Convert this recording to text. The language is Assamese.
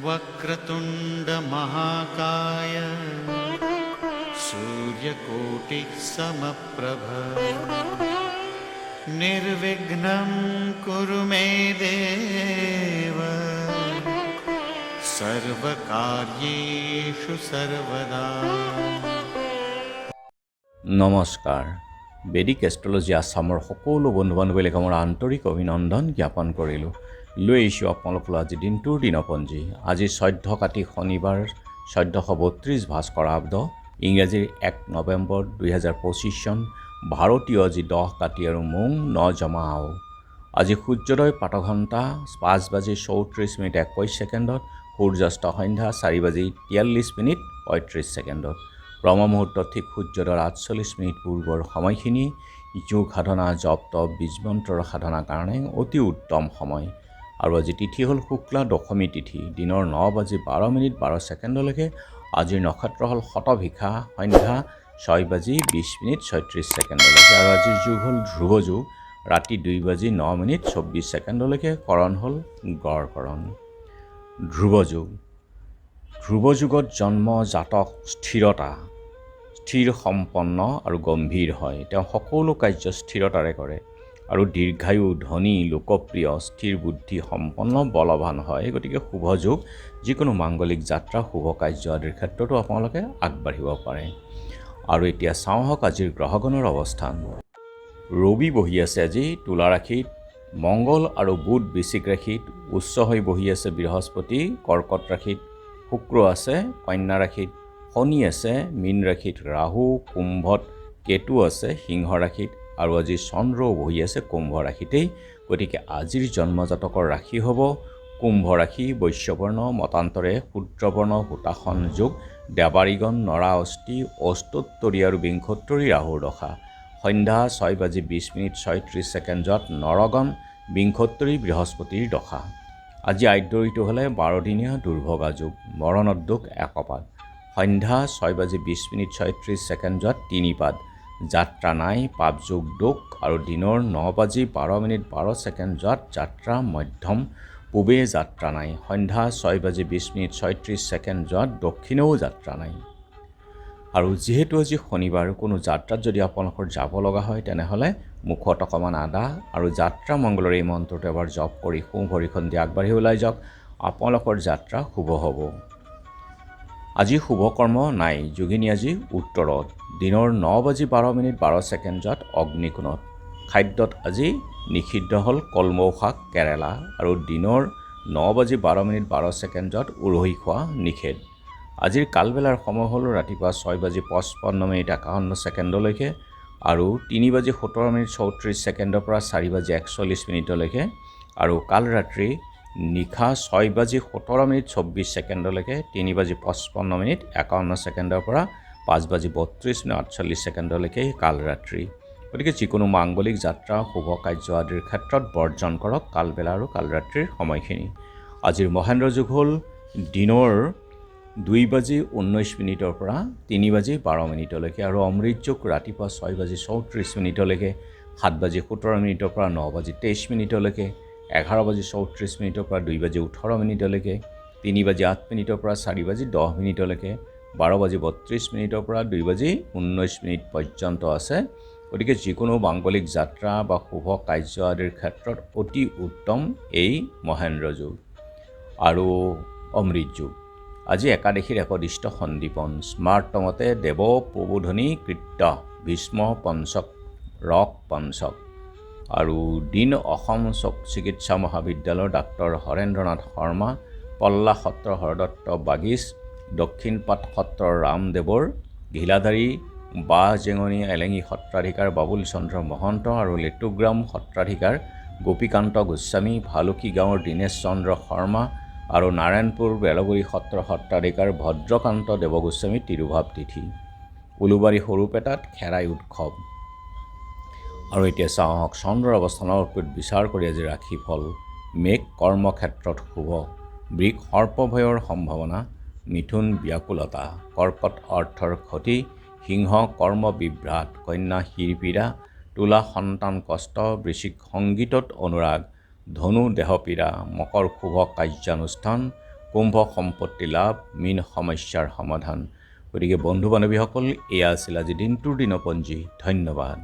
वक्रतुंड महाकाय सूर्यकोटिः समप्रभ निर्विघ्नं कुरु मे देव सर्वकार्येषु सर्वदा। নমস্কাৰ। বেদিক এষ্ট্ৰলজি আছামৰ সকলো বন্ধু বান্ধৱীলৈ মোৰ আন্তৰিক অভিনন্দন জ্ঞাপন কৰিলোঁ। লৈ আহিছোঁ আপোনালোকৰ আজি দিনটোৰ দিনপঞ্জী। আজি 14 কাতি শনিবাৰ 1432 ভাস্কৰাব্দ ইংৰাজীৰ 1 নৱেম্বৰ 2025 চন, ভাৰতীয় আজি 10 কাতি আৰু মোং 9 জমাও। আজি সূৰ্যোদয় প্ৰাতঃঘণ্টা 5:34:21 সূৰ্যাস্ত সন্ধ্যা 4:43:35 ব্ৰহ্ম মুহূৰ্ত ঠিক সূৰ্যোদয়ৰ 48 পূৰ্বৰ সময়খিনি যোগ সাধনা জপ তপ বীজমন্ত্ৰৰ সাধনাৰ কাৰণে অতি উত্তম সময়। আৰু আজি তিথি হ'ল শুক্লা দশমী তিথি, দিনৰ 9:12:12 আজিৰ নক্ষত্ৰ হ'ল শতভিষা, সন্ধ্যা 6:20:36 আৰু আজিৰ যুগ হ'ল ধ্ৰুৱ যুগ, ৰাতি 2:09:24 কৰণ হ'ল গড়কৰণ। ধ্ৰুৱ যুগ। ধ্ৰুৱ যুগত জন্ম জাতক স্থিৰ সম্পন্ন আৰু গম্ভীৰ হয়। তেওঁ সকলো কাৰ্য স্থিৰতাৰে কৰে আৰু দীৰ্ঘায়ু, ধনী, লোকপ্ৰিয়, স্থিৰ বুদ্ধি সম্পন্ন, বলৱান হয়। গতিকে শুভ যুগ, যিকোনো মাংগলিক যাত্ৰা, শুভ কাৰ্য আদিৰ ক্ষেত্ৰতো আপোনালোকে আগবাঢ়িব পাৰে। আৰু এতিয়া চাওঁ হওক আজিৰ গ্ৰহগণৰ অৱস্থান। ৰবি বহি আছে আজি তুলা ৰাশিত, মংগল আৰু বুধ বৃশ্চিক ৰাশিত, উচ্চ হৈ বহি আছে বৃহস্পতি কৰ্কট ৰাশিত, শুক্ৰ আছে কন্যা ৰাশিত, শনি আছে মীন ৰাশিত, ৰাহু কুম্ভত, কেতু আছে সিংহ ৰাশিত আৰু আজি চন্দ্ৰও বহি আছে কুম্ভ ৰাশিতেই। গতিকে আজিৰ জন্মজাতকৰ ৰাশি হ'ব কুম্ভ ৰাশি, বৈশ্যবৰ্ণ, মতান্তৰে শূদ্ৰবৰ্ণ, হুতাসন যোগ, দেৱাৰীগণ, নৰা অস্থি, অষ্টোত্তৰী আৰু বিংশোত্তৰী ৰাহুৰ দশা। সন্ধ্যা 6:20:36 নৰগণ, বিংশোত্তৰী বৃহস্পতিৰ দশা। আজি আদ্যৰিটো হ'লে 12 দিনীয়া দুৰ্ভগা যুগ, মৰণোদ্যোগ একপাদ। সন্ধ্যা 6:20:36 তিনিপাদ, যাত্ৰা নাই, পাপযোগ দোষ আৰু দিনৰ 9:12:12 যাত্ৰা মধ্যম, পূবে যাত্ৰা নাই। সন্ধ্যা 6:20:36 দক্ষিণেও যাত্ৰা নাই। আৰু যিহেতু আজি শনিবাৰ, কোনো যাত্ৰাত যদি আপোনালোকৰ যাব লগা হয় তেনেহ'লে মুখত অকণমান আদা আৰু যাত্ৰা মংগলৰ এই মন্ত্ৰটো এবাৰ জপ কৰি সোঁ ভৰিখন দি আগবাঢ়ি ওলাই যাওক, আপোনালোকৰ যাত্ৰা শুভ হ'ব। আজি শুভ কৰ্ম নাই। যোগিনী আজি উত্তৰত, দিনৰ 9:12:12 অগ্নিকোণত। খাদ্যত আজি নিষিদ্ধ হ'ল কলমৌ শাক, কেৰেলা আৰু দিনৰ 9:12:12 উৰহি খোৱা নিষেধ। আজিৰ কালবেলাৰ সময় হ'ল ৰাতিপুৱা 6:55:51 আৰু 3:17:34 পৰা 4:41 আৰু কাল ৰাত্ৰি নিশা 6:17:24 3:55:51 পৰা 5:32:48 কাল ৰাত্ৰি। গতিকে যিকোনো মাংগলিক যাত্ৰা, শুভ কাৰ্য আদিৰ ক্ষেত্ৰত বৰ্জন কৰক কালবেলা আৰু কাল ৰাত্ৰিৰ সময়খিনি। আজিৰ মহেন্দ্ৰ যুগ হ'ল দিনৰ 2:19 পৰা 3:12 আৰু অমৃত যুগ ৰাতিপুৱা 6:34 7:17 পৰা 9:23 11:34 পৰা 2:18 3:08 পৰা 4:10 12:32 পৰা 2:19 পৰ্যন্ত আছে। গতিকে যিকোনো মাংগলিক যাত্ৰা বা শুভ কাৰ্য আদিৰ ক্ষেত্ৰত অতি উত্তম এই মহেন্দ্ৰ যুগ আৰু অমৃত যুগ। আজি একাদশীৰ একদিষ্ট সন্দীপন, স্মাৰ্টমতে দেৱ প্ৰবোধনী কৃত্য ভীষ্ম পঞ্চক ৰক পঞ্চক। আৰু দিন অসম চিকিৎসা মহাবিদ্যালয়ৰ ডাক্তৰ হৰেন্দ্ৰনাথ শৰ্মা, পল্লা সত্ৰৰ হৰদত্ত বাগিচ, দক্ষিণ পাট সত্ৰৰ ৰামদেৱৰ, ঘিলাধাৰী বাঁহ জেঙনি এলেঙি সত্ৰাধিকাৰ বাবুল চন্দ্ৰ মহন্ত আৰু লেটুগ্ৰাম সত্ৰাধিকাৰ গোপীকান্ত গোস্বামী, ভালুকি গাঁৱৰ দীনেশ চন্দ্ৰ শৰ্মা আৰু নাৰায়ণপুৰ বেলগুৰি সত্ৰ সত্ৰাধিকাৰ ভদ্ৰকান্ত দেৱগোস্বামী তিৰুভাৱ তিথি। উলুবাৰী সৰুপেটাত খেৰাই উৎসৱ। আৰু এতিয়া চাওঁ আহক চন্দ্ৰৰ অৱস্থানৰ ওপৰত বিচাৰ কৰি আজি ৰাশিফল। মেঘ কৰ্মক্ষেত্ৰত শুভ, বৃষ সৰ্পভয়ৰ সম্ভাৱনা, মিথুন ব্যাকুলতা, কৰ্কট অৰ্থৰ ক্ষতি, সিংহ কৰ্ম বিভ্ৰাট, কন্যা শিৰপীড়া, তুলা সন্তান কষ্ট, বৃশ্চিক সংগীতত অনুৰাগ, ধনু দেহপীড়া, মকৰ শুভ কাৰ্যানুষ্ঠান, কুম্ভ সম্পত্তি লাভ, মীন সমস্যাৰ সমাধান। গতিকে বন্ধু বান্ধৱীসকল, এয়া আছিল আজি দিনটোৰ দিনপঞ্জী। ধন্যবাদ।